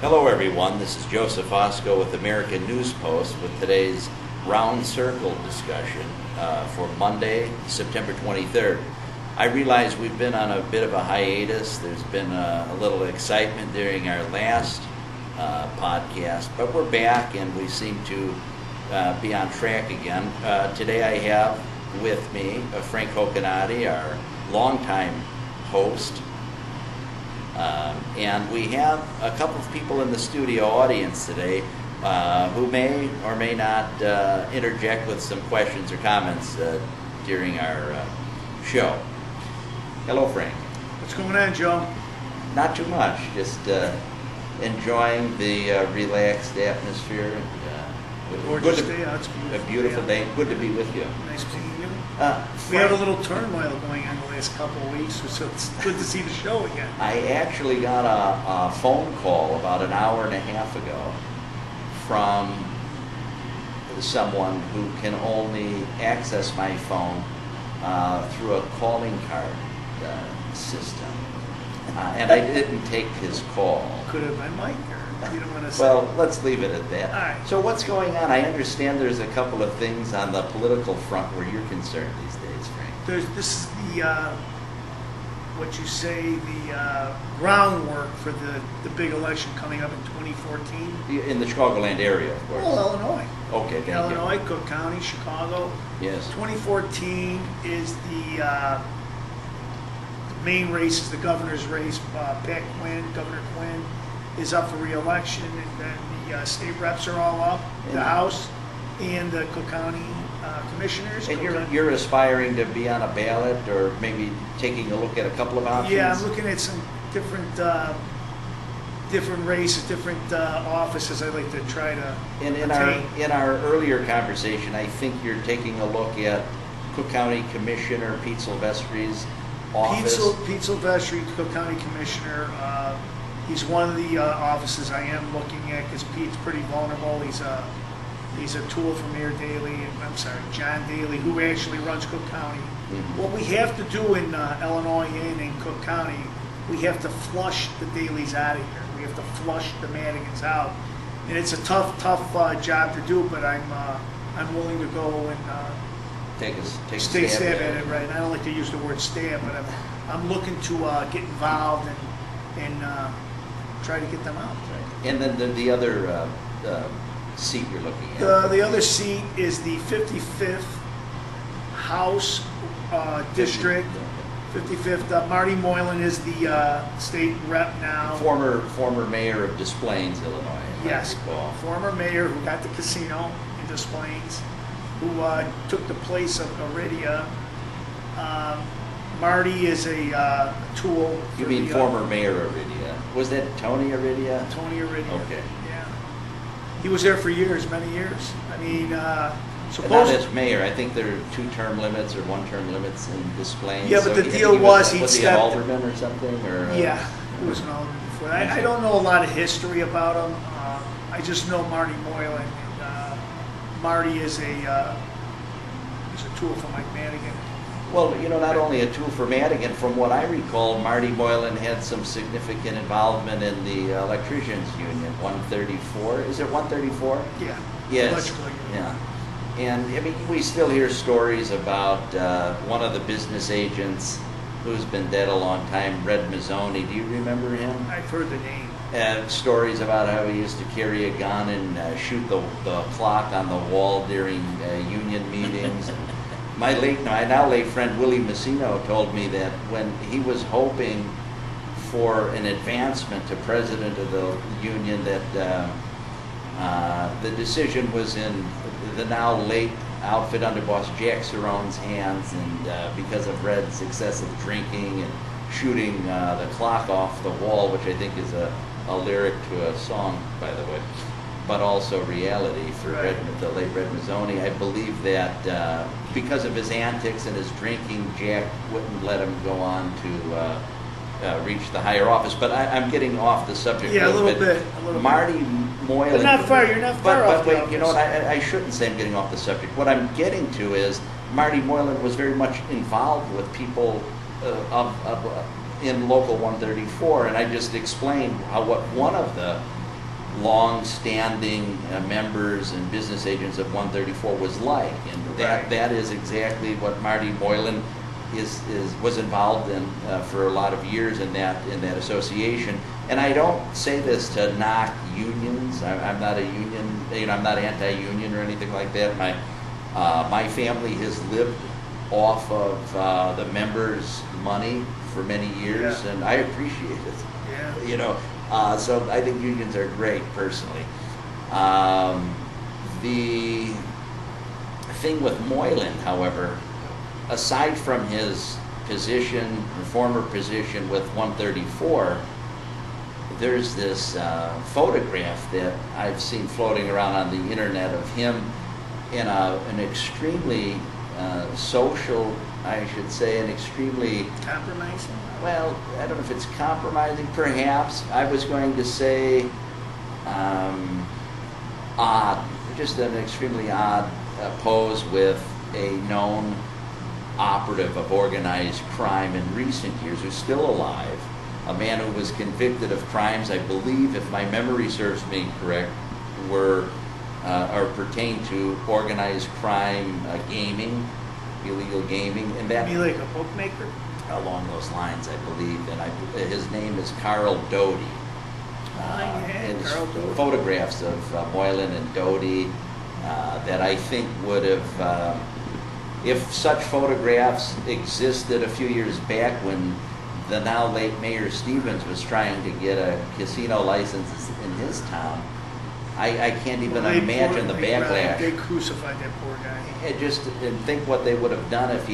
Hello everyone, this is Joseph Osco with American News Post with today's Round Circle discussion for Monday, September 23rd. I realize we've been on a bit of a hiatus. There's been a little excitement during our last podcast, but we're back and we seem to be on track again. Today I have with me Frank Hocanati, our longtime host. And we have a couple of people in the studio audience today who may or may not interject with some questions or comments during our show. Hello, Frank. What's going on, Joe? Not too much, just enjoying the relaxed atmosphere. Gorgeous day out. It's beautiful. A beautiful day. Good to be with you. Nice seeing you. We had a little turmoil going on the last couple of weeks, so it's good to see the show again. I actually got a phone call about an hour and a half ago from someone who can only access my phone through a calling card system. And I didn't take his call. Could have been Mike, or you don't want to say. Well, let's leave it at that. All right. So what's going on? I understand there's a couple of things on the political front where you're concerned these days, Frank. This is the, what you say, the groundwork for the big election coming up in 2014. In the Chicagoland area, of course. Well, Illinois. Okay, thank you. Illinois, Cook County, Chicago. Yes. 2014 is the main race is the governor's race. Governor Quinn is up for re-election, and then the state reps are all up, the House and the Cook County commissioners. And you're aspiring to be on a ballot, or maybe taking a look at a couple of options? Yeah, I'm looking at some different races, different offices I'd like to try to In our earlier conversation, I think you're taking a look at Cook County Commissioner Pete Silvestri's office. Pete Silvestri, Cook County Commissioner. He's one of the offices I am looking at because Pete's pretty vulnerable. He's a tool for Mayor Daley, John Daley, who actually runs Cook County. Mm-hmm. What we have to do in Illinois and in Cook County, we have to flush the Daleys out of here. We have to flush the Madigans out, and it's a tough job to do. But I'm willing to go and take a stab at it. Right. I don't like to use the word stab, but I'm looking to get involved and try to get them out. Right. And then the other seat you're looking at? The other seat is the 55th House District. 55th. Marty Moylan is the state rep now. Former mayor of Des Plaines, Illinois. Yes, former mayor who got the casino in Des Plaines, who took the place of Iridia. Marty is a tool. You mean former mayor Iridia? Was that Tony Iridia? Tony Iridia. Okay. Yeah. He was there for years, many years. I mean, not as mayor. I think there are 2-term limits or 1-term limits in Des Plaines. Yeah, but the deal was he an alderman or something? Or yeah, he was an alderman before. I don't know a lot of history about him. I just know Marty Moylan. And, Marty is a tool for Mike Madigan. Well, not only a tool for Madigan, from what I recall, Marty Moylan had some significant involvement in the electricians union, 134. Is it 134? Yeah. Yes. Electrical union. Yeah. And I mean, we still hear stories about one of the business agents who's been dead a long time, Red Mazzoni. Do you remember him? I've heard the name. Stories about how he used to carry a gun and shoot the clock on the wall during union meetings. My now late friend Willie Massino told me that when he was hoping for an advancement to president of the union, that the decision was in the now late outfit underboss Jack Cerrone's hands, and because of Red's excessive drinking and shooting the clock off the wall, which I think is a lyric to a song, by the way, but also reality for the late Red Mazzoni. I believe that because of his antics and his drinking, Jack wouldn't let him go on to reach the higher office. But I'm getting off the subject a little bit. Marty Moylan. You're not far off. But wait, you know what? I shouldn't say I'm getting off the subject. What I'm getting to is Marty Moylan was very much involved with people in Local 134, and I just explained how what one of the long-standing members and business agents of 134 was like, and that is exactly what Marty Moylan was involved in for a lot of years in that association. And I don't say this to knock unions. I'm not a union, I'm not anti-union or anything like that. My family has lived off of the members' money for many years, and I appreciate it. Yeah. So I think unions are great, personally. The thing with Moylan, however, aside from his position, former position with 134, there's this photograph that I've seen floating around on the internet of him in an extremely social, I should say, an extremely... Compromising? Well, I don't know if it's compromising, perhaps. I was going to say odd, just an extremely odd pose with a known operative of organized crime in recent years who's still alive, a man who was convicted of crimes, I believe, if my memory serves me correct, were or pertain to organized crime, gaming, illegal gaming, and that... Be like a bookmaker? Along those lines, I believe, and his name is Carl Doty. Carl Doty. Photographs of Moylan and Doty that I think would have, if such photographs existed a few years back when the now late Mayor Stevens was trying to get a casino license in his town, I can't even imagine the backlash. They crucified that poor guy. And think what they would have done if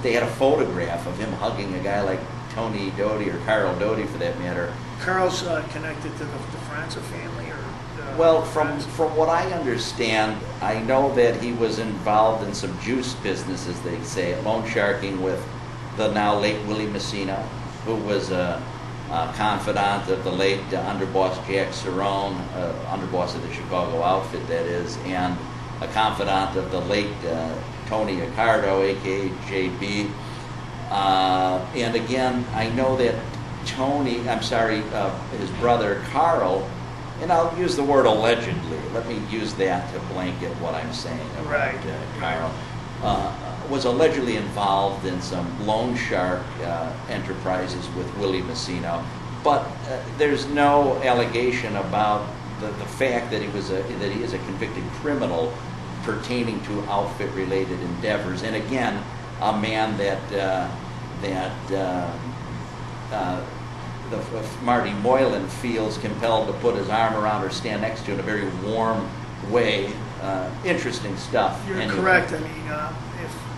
they had a photograph of him hugging a guy like Tony Doty or Carl Doty, for that matter. Carl's connected to the Franza family, or? Well, from what I understand, I know that he was involved in some juice business, as they say, loan sharking with the now late Willie Messina, who was a confidant of the late underboss Jack Cerrone, underboss of the Chicago outfit, that is, and a confidant of the late Tony Accardo, aka JB. And again, I know that his brother Carl, and I'll use the word allegedly, let me use that to blanket what I'm saying about Carl, was allegedly involved in some loan shark enterprises with Willie Messina, but there's no allegation about the fact that he is a convicted criminal pertaining to outfit-related endeavors. And again, a man that Marty Moylan feels compelled to put his arm around or stand next to in a very warm way. Interesting stuff. You're anyway. Correct. I mean,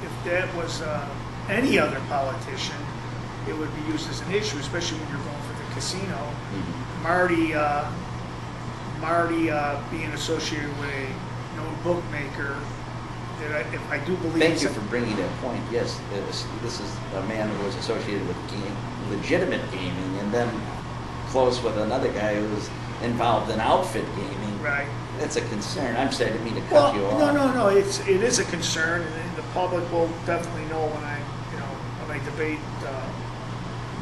if that was any other politician, it would be used as an issue, especially when you're going for the casino. Mm-hmm. Marty being associated with a known bookmaker, if I do believe... Thank you for bringing that point. Yes, this is a man who was associated with legitimate gaming, and then close with another guy who was involved in outfit gaming. Right. That's a concern. I'm sorry, I didn't mean to cut you off. No. It is a concern, and the public will definitely know when I debate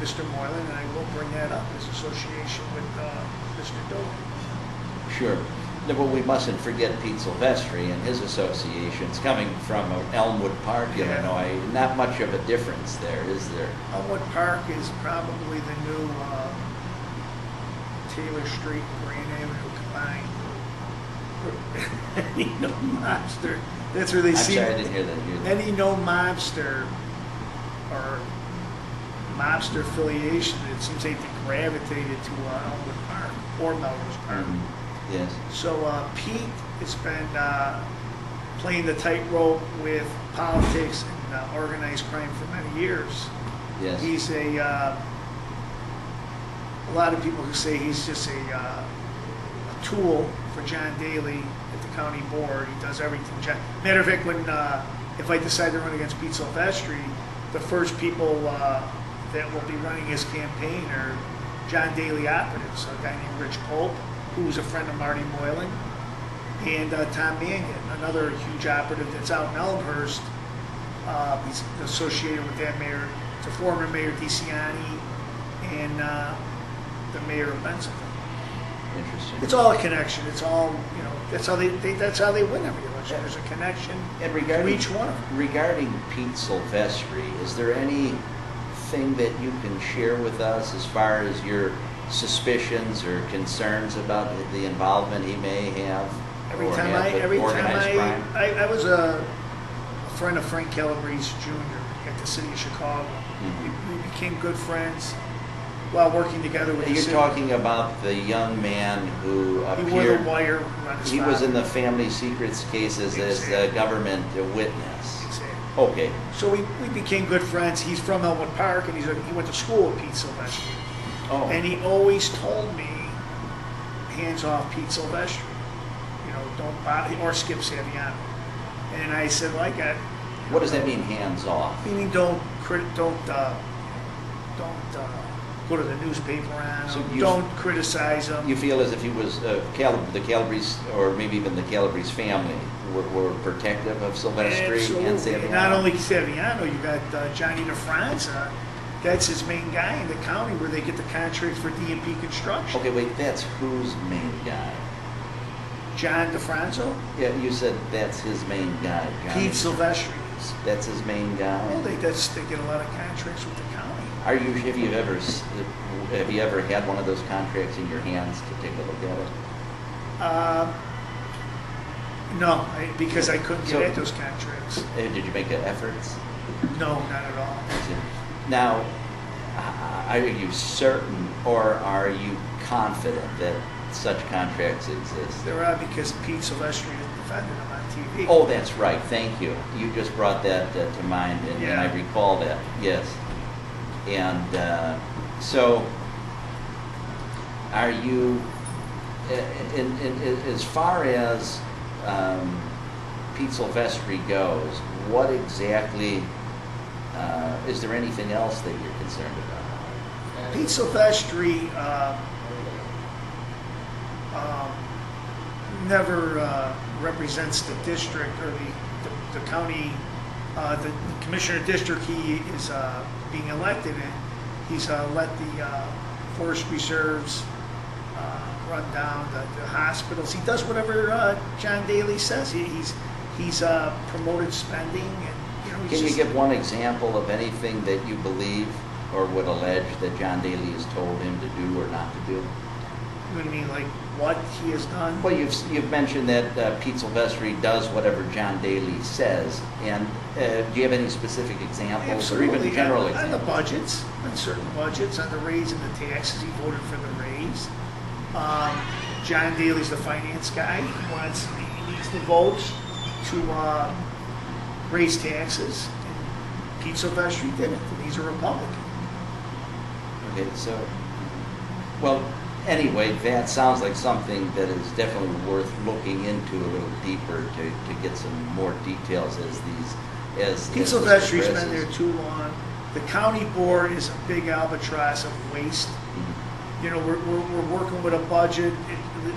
Mr. Moylan, and I will bring that up, his association with Mr. Doty. Sure. No, but we mustn't forget Pete Silvestri and his associations coming from Elmwood Park, Illinois. Not much of a difference there, is there? Elmwood Park is probably the new Taylor Street and Grand Avenue combined. Any known mobster. That's where they see. I'm sorry, I didn't hear that. Any known mobster or mobster affiliation, it seems they gravitated to Elmwood Park or Melrose Park. Mm-hmm. Yes. So Pete has been playing the tightrope with politics and organized crime for many years. Yes. He's a lot of people who say he's just a tool for John Daly at the county board. He does everything. Matter of fact, when if I decide to run against Pete Silvestri, the first people that will be running his campaign are John Daly operatives, a guy named Rich Pope, who was a friend of Marty Moylan, and Tom Mannion, another huge operative that's out in Elmhurst. He's associated with that mayor, the former Mayor DeCiani, and the mayor of Bensonville. Interesting. It's all a connection. It's all, you know, that's how they win every election. There's a connection And to each one of them. regarding Pete Silvestri, is there anything that you can share with us as far as your suspicions or concerns about the involvement he may have Every or time have with every time organized crime? I was a friend of Frank Calabrese Jr. at the city of Chicago. We became good friends while working together with the You're city. talking about the young man who He wore the appeared, wire around his he was father. in the family secrets cases as a government witness. Exactly. Okay. So we became good friends. He's from Elmwood Park, and he went to school with Pete Silvestri. Oh. And he always told me, hands off Pete Silvestri. You know, don't bother, or Skip Saviano. And I said, like, What does that mean, hands off? meaning don't go to the newspaper on So him. you- Don't criticize him. You feel as if he was the Calabrese, or maybe even the Calabrese family, were protective of Silvestri and Absolutely. Saviano? And not only Saviano, you got Johnny DeFranza. That's his main guy in the county where they get the contracts for DNP construction. Okay, wait, that's whose main guy? John DeFranzo, Yeah, you said that's his main guy. Johnny. Pete Silvestri is. That's his main guy. Well, they get a lot of contracts with the county. Have you ever had one of those contracts in your hands to take a look at it? No, because I couldn't So- get at those contracts. Did you make efforts? No, not at all. Now, are you certain or are you confident that such contracts exist? There are because Pete Silvestri defended them on TV. Oh, that's right. Thank you. You just brought that to mind, and I Yeah. recall that. Yes. And so, are you, as far as Pete Silvestri goes, what exactly, is there anything else that you're concerned about? Pete Silvestri never represents the district or the county, the commissioner district he is being elected in. He's let the forest reserves run down, the hospitals. He does whatever John Daly says. He's promoted spending, and you know. Can you give one example of anything that you believe or would allege that John Daly has told him to do or not to do? You know what I mean, like what he has done? Well, you've mentioned that Pete Silvestri does whatever John Daly says, and do you have any specific examples or even general on examples? the budgets, on certain budgets, on the raise and the taxes. He voted for the raise. John Daly's the finance guy. He needs the votes to raise taxes. And Pete Silvestri did it, and he's a Republican. Okay, so, well, anyway, that sounds like something that is definitely worth looking into a little deeper to get some more details as Pete this Silvestri's progresses. been there too long. The county board is a big albatross of waste. You know, we're working with a budget.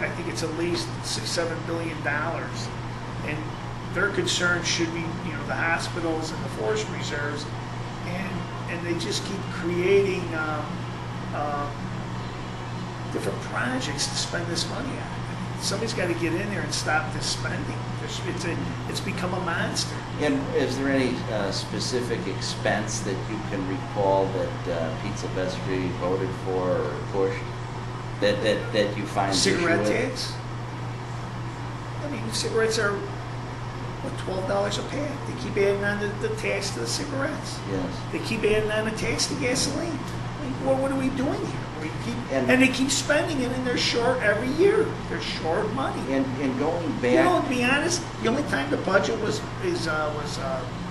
I think it's at least $6-7 billion, and their concern should be, you know, the hospitals and the forest reserves, and they just keep creating different projects to spend this money on. Somebody's got to get in there and stop this spending. It's become a monster. And is there any specific expense that you can recall that Pete Silvestri voted for or pushed that you find Cigarette issue with? tax? I mean, cigarettes are, what, $12 a pack? They keep adding on the tax to the cigarettes. Yes. They keep adding on the tax to gasoline. I mean, what are we doing here? And- And they keep spending it, and they're short every year. They're short money. And going back, You know, to be honest, the only time the budget was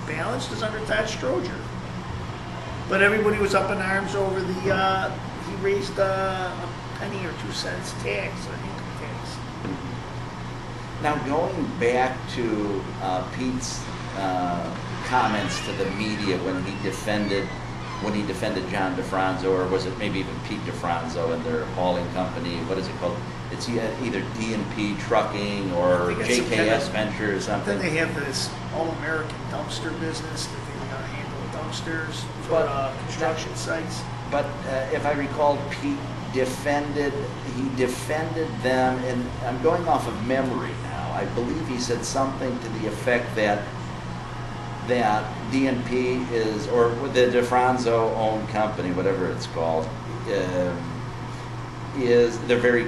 balanced is under Todd Stroger. But everybody was up in arms over he raised a penny or 2 cents tax, an income tax. now going back to Pete's comments to the media when he defended John DeFranzo, or was it maybe even Pete DeFranzo and their hauling company? What is it called? It's either D&P Trucking or They got some JKS kind of- Venture or something. Then they have this all-American dumpster business that they handle dumpsters for But- construction sites. But if I recall, Pete defended them, and I'm going off of memory now. I believe he said something to the effect that DNP is, or the DeFranco owned company, whatever it's called, is they're very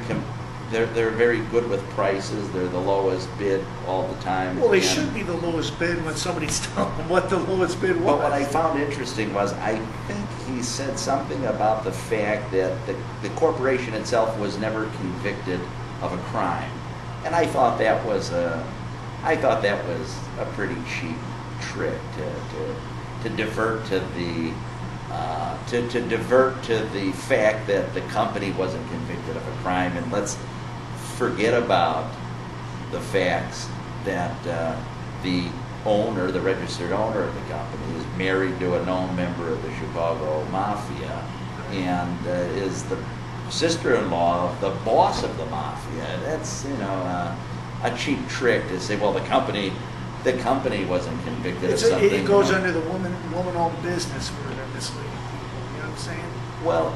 good with prices. They're the lowest bid all the time. Well, they should be the lowest bid when somebody's telling them what the lowest bid was. But what I found interesting was, I think he said something about the fact that the corporation itself was never convicted of a crime, and I thought that was a pretty cheap trick to divert to the fact that the company wasn't convicted of a crime, and let's forget about the facts that the owner, the registered owner of the company, is married to a known member of the Chicago Mafia and is the sister-in-law of the boss of the Mafia. That's, a cheap trick to say, well, the company wasn't convicted of something. It goes under the woman-owned business where they're misleading people. You know what I'm saying? Well,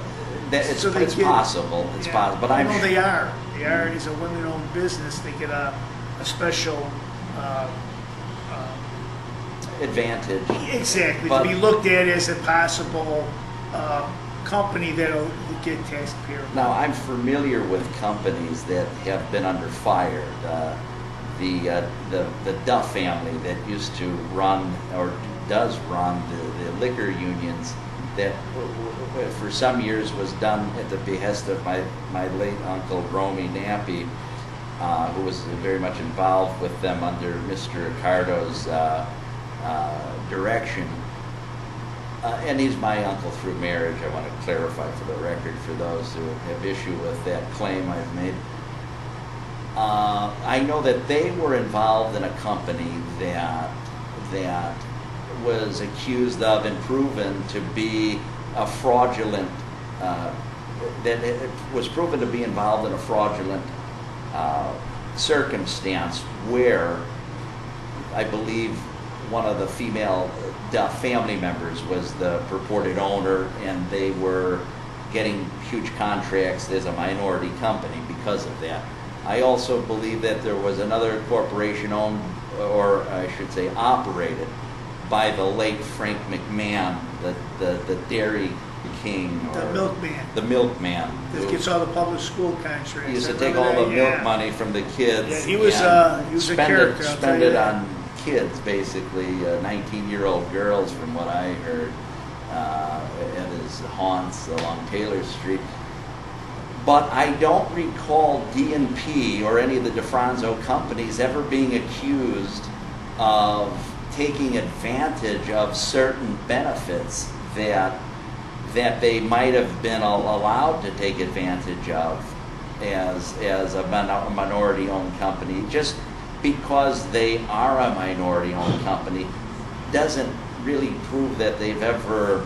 it's possible. It's yeah. possible, but I'm no, sure they are. They are. It's a women-owned business. They get a special advantage. Exactly. But, to be looked at as a possible company that'll get taxpayer. Now, I'm familiar with companies that have been under fire. The Duff family that used to run, or does run, the liquor unions, that for some years was done at the behest of my late uncle Romy Nappy, who was very much involved with them under Mr. Ricardo's direction. And he's my uncle through marriage. I want to clarify for the record for those who have issue with that claim I've made. I know that they were involved in a company that was accused of and proven to be a fraudulent, that it was proven to be involved in a fraudulent circumstance where I believe one of the female Duff family members was the purported owner, and they were getting huge contracts as a minority company because of that. I also believe that there was another corporation owned, or I should say operated, by the late Frank McMahon, the Dairy King. The milkman. The milkman. That gets all the public school contracts. He used to take all the milk money from the kids. Yeah, he was a character. Spend it on kids, basically, 19-year-old girls, from what I heard, at his haunts along Taylor Street. But I don't recall DNP or any of the DeFranco companies ever being accused of taking advantage of certain benefits that they might have been allowed to take advantage of as a minority-owned company. Just because they are a minority-owned company doesn't really prove that they've ever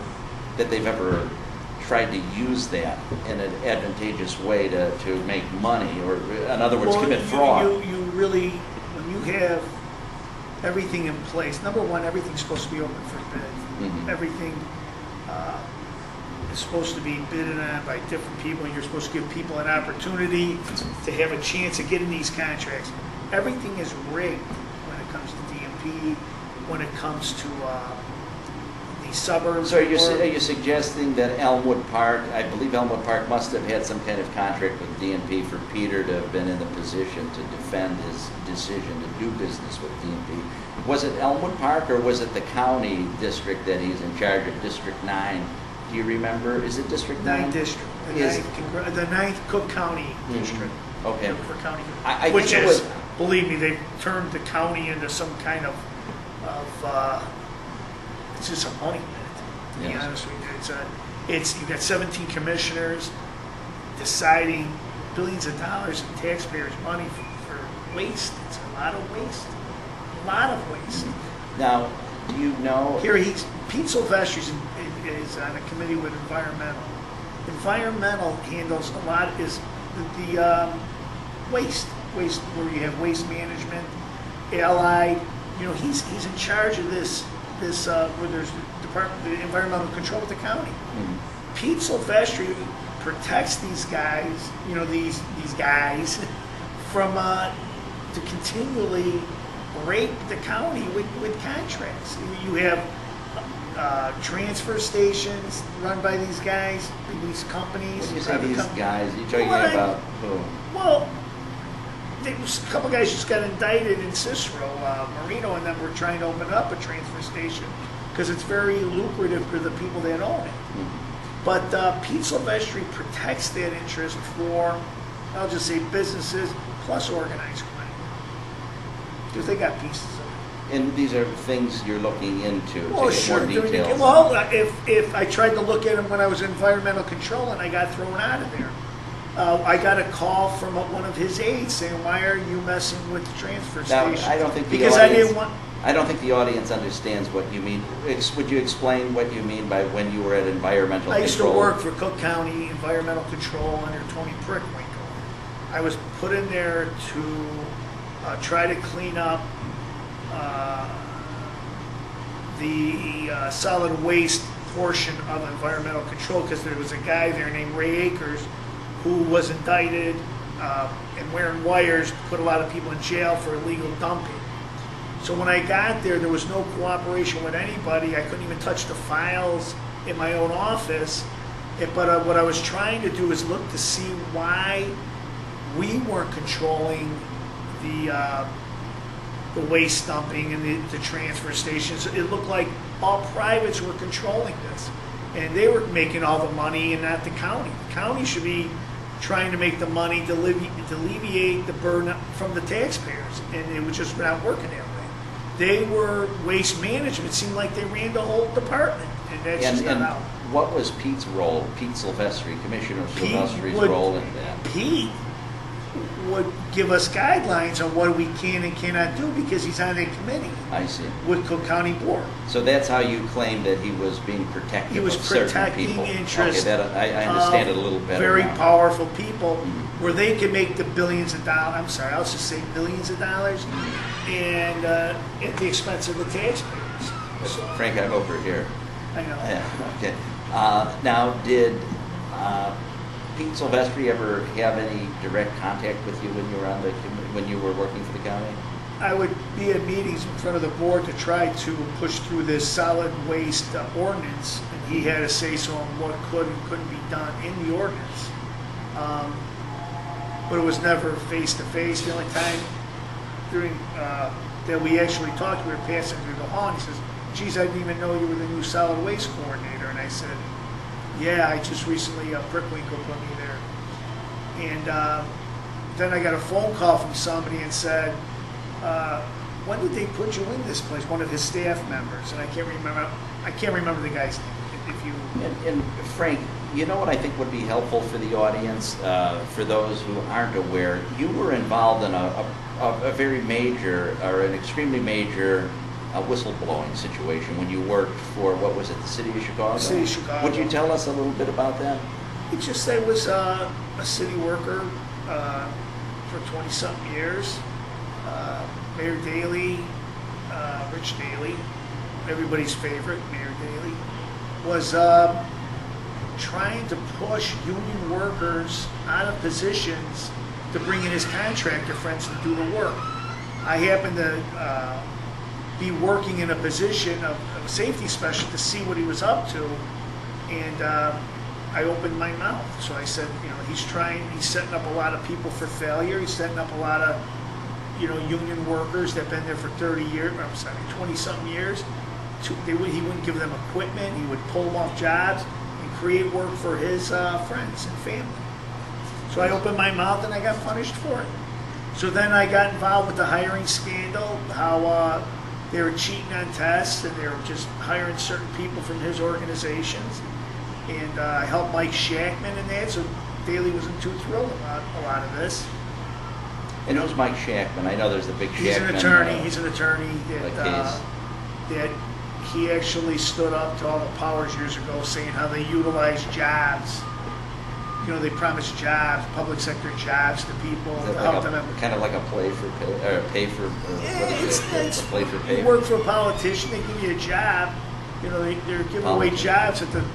tried to use that in an advantageous way to make money, or in other words, commit fraud. You really, when you have everything in place, number one, everything's supposed to be open for bid. Mm-hmm. Everything is supposed to be bidded on by different people, and you're supposed to give people an opportunity to have a chance of getting these contracts. Everything is rigged when it comes to DMP, when it comes to the suburbs. So are you suggesting that Elmwood Park, I believe Elmwood Park must have had some kind of contract with DNP for Peter to have been in the position to defend his decision to do business with DNP. Was it Elmwood Park, or was it the county district that he's in charge of, District 9? Do you remember? Is it District 9? 9th district. The 9th Cook County district. Okay. For county. I Which think is, believe me, they've turned the county into some kind of it's just a money pit, to be honest with you. You've got 17 commissioners deciding billions of dollars in taxpayers' money for waste. It's a lot of waste. A lot of waste. Now, do you know? Here, Pete Sylvester is on a committee with environmental. Environmental handles a lot, is the waste where you have waste management, allied. He's in charge of this where there's the Department of Environmental Control with the county. Mm-hmm. Pete Sylvester protects these guys, these guys from to continually rape the county with contracts. You have transfer stations run by these guys, these companies. When you say these guys, you're talking Well, about who? Well, there was a couple guys just got indicted in Cicero. Marino and them were trying to open up a transfer station because it's very lucrative for the people that own it. But Pete Silvestri protects that interest for, I'll just say, businesses plus organized crime. Because they got pieces of it. And these are things you're looking into to Well, get sure. more details. Well, if I tried to look at them when I was in environmental control and I got thrown out of there. I got a call from one of his aides saying, "Why are you messing with the transfer Now, station?" I don't think the because audience, I didn't want. I don't think the audience understands what you mean. Would you explain what you mean by when you were at environmental I control? used to work for Cook County Environmental Control under Tony Prickwinkle. I was put in there to try to clean up the solid waste portion of environmental control because there was a guy there named Ray Akers who was indicted and wearing wires, put a lot of people in jail for illegal dumping. So when I got there, there was no cooperation with anybody. I couldn't even touch the files in my own office. But what I was trying to do is look to see why we weren't controlling the waste dumping and the transfer stations. It looked like all privates were controlling this, and they were making all the money and not the county. The county should be trying to make the money to alleviate the burden from the taxpayers, and it was just not working that way. They were waste management. It seemed like they ran the whole department, and that's just not out. What was Pete's role, Pete Silvestri, Commissioner Silvestri's role in that? Pete would give us guidelines on what we can and cannot do because he's on a committee. I see. With Cook County Board. So that's how you claim that he was being protective He was of certain protecting people. interests. Okay, I understand it a little better Very now. powerful people where they can make the billions of dollars, I'm sorry, I'll just say billions of dollars, and at the expense of the taxpayers. So, Frank, I'm over here. I know. Yeah, okay. Now, did Pete Silvestri ever have any direct contact with you when you were when you were working for the county? I would be at meetings in front of the board to try to push through this solid waste ordinance, and he had a say-so on what could and couldn't be done in the ordinance. But it was never face-to-face. The only time during that we actually talked, we were passing through the hall, and he says, "Geez, I didn't even know you were the new solid waste coordinator." And I said, "Yeah, I just recently, Prickwinkle put me there." And then I got a phone call from somebody and said, "When did they put you in this place?" One of his staff members, and I can't remember the guy's name. If you And Frank, you know what I think would be helpful for the audience, for those who aren't aware, you were involved in a very major, or an extremely major whistleblowing situation when you worked for, what was it, the City of Chicago? City of Chicago. Would you tell us a little bit about that? It's just I was a city worker for 20-something years. Mayor Daley, Rich Daley, everybody's favorite, Mayor Daley, was trying to push union workers out of positions to bring in his contractor friends to do the work. I happened to be working in a position of a safety specialist to see what he was up to, and I opened my mouth. So I said, he's setting up a lot of people for failure. He's setting up a lot of, union workers that have been there for 30 years, 20-something years. He wouldn't give them equipment. He would pull them off jobs and create work for his friends and family. So I opened my mouth and I got punished for it. So then I got involved with the hiring scandal, how they were cheating on tests and they were just hiring certain people from his organizations. And I helped Mike Shackman in that, so Daley wasn't too thrilled about a lot of this. And who's Mike Shackman? I know there's the big Shackman. He's an attorney that he actually stood up to all the powers years ago saying how they utilize jobs. They promise jobs, public sector jobs to people to help them. Kind of like a play for pay, or pay for, it's a play for pay. You work for a politician, they give you a job. They're giving away jobs that the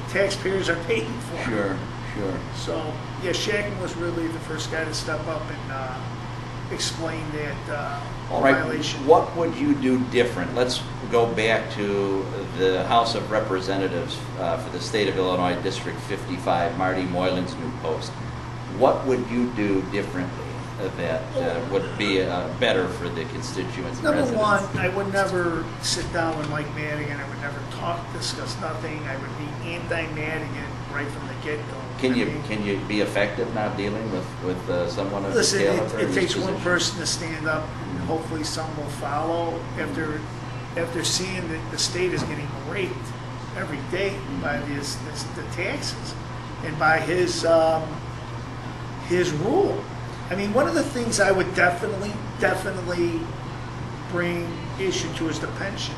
taxpayers are paying for. Sure. Sure. So, yeah, Shackman was really the first guy to step up and explain that All right, violation. what would you do different? Let's go back to the House of Representatives for the state of Illinois, District 55, Marty Moylan's new post. What would you do differently that would be better for the constituents and Number residents? one, I would never sit down with Mike Madigan. I would never discuss nothing. I would be anti-Madigan right from the get-go. Can you be effective now dealing with someone of Listen, the caliber it of takes his one position? person to stand up, and hopefully some will follow. After seeing that the state is getting raped every day by the taxes and by his rule. I mean, one of the things I would definitely bring issue to is the pension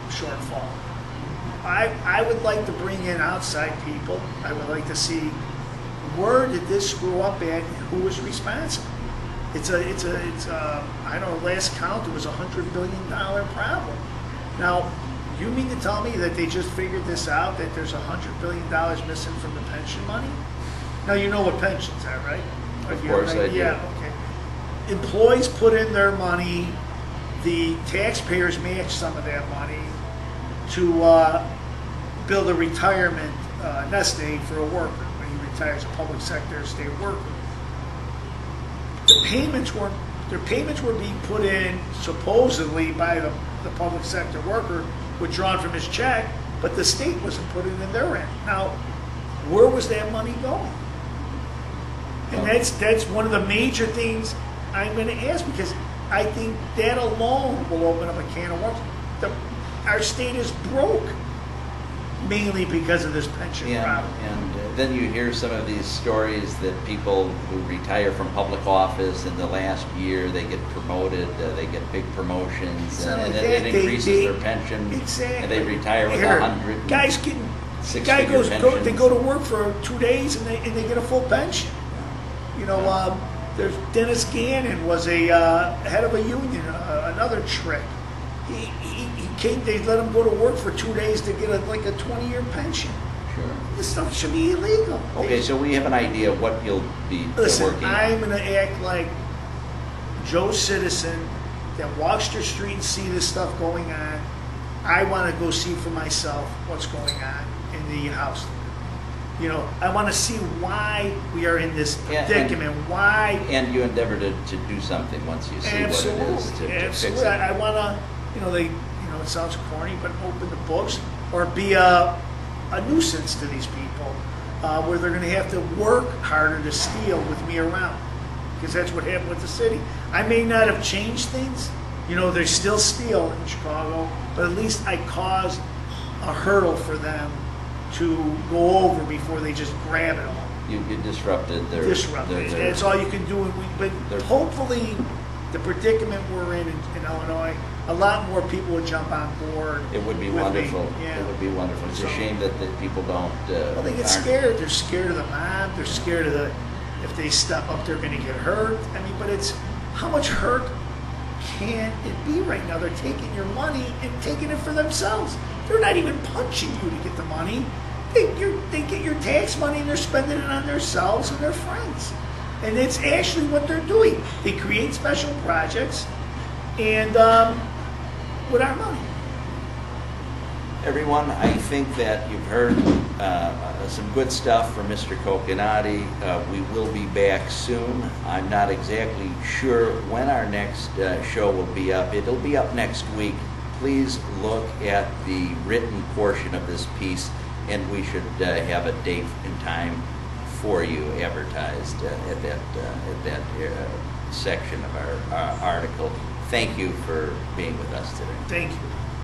shortfall. I would like to bring in outside people. I would like to see where did this screw up at and who was responsible. It's I don't know, last count it was $100 billion problem. Now, you mean to tell me that they just figured this out, that there's $100 billion missing from the pension money? Now, you know what pensions are, right? Of course I do. Yeah, okay. Employees put in their money, the taxpayers match some of that money to build a retirement nest egg for a worker when he retires, a public sector state worker. Their payments were being put in supposedly by the public sector worker, withdrawn from his check, but the state wasn't putting it in their end. Now, where was that money going? And that's one of the major things I'm going to ask, because I think that alone will open up a can of worms. Our state is broke mainly because of this pension problem. And then you hear some of these stories that people who retire from public office in the last year, they get promoted, they get big promotions, and it increases their pension, exactly. and they retire with Here, 100. Guys getting, Six-figure they go to pensions. work for 2 days and they get a full pension. You know, there's Dennis Gannon was a head of a union, another trick. He came, they let him go to work for 2 days to get like a 20-year pension. Sure. This stuff should be illegal. Okay, so we have an idea of what you'll be Listen, working on. I'm going to act like Joe Citizen that walks the street and see this stuff going on. I want to go see for myself what's going on in the House. You know, I want to see why we are in this predicament. Why? And you endeavor to do something once you see Absolutely, what it is to fix absolutely. it. I want to, it sounds corny, but open the books or be a nuisance to these people, where they're going to have to work harder to steal with me around, because that's what happened with the city. I may not have changed things. You know, they still steal in Chicago, but at least I caused a hurdle for them to go over before they just grab it all. You disrupted their... That's all you can do. But hopefully, the predicament we're in Illinois, a lot more people would jump on board. It would be with wonderful. me. Yeah. It would be wonderful. It's a shame that people don't... Well, they get scared. They're scared of the mob. They're scared of if they step up, they're going to get hurt. I mean, but it's, how much hurt can it be right now? They're taking your money and taking it for themselves. They're not even punching you to get the money. They get your tax money and they're spending it on themselves and their friends. And it's actually what they're doing. They create special projects and with our money. Everyone, I think that you've heard some good stuff from Mr. Coconati. We will be back soon. I'm not exactly sure when our next show will be up. It'll be up next week. Please look at the written portion of this piece, and we should have a date and time for you advertised at that section of our article. Thank you for being with us today. Thank you.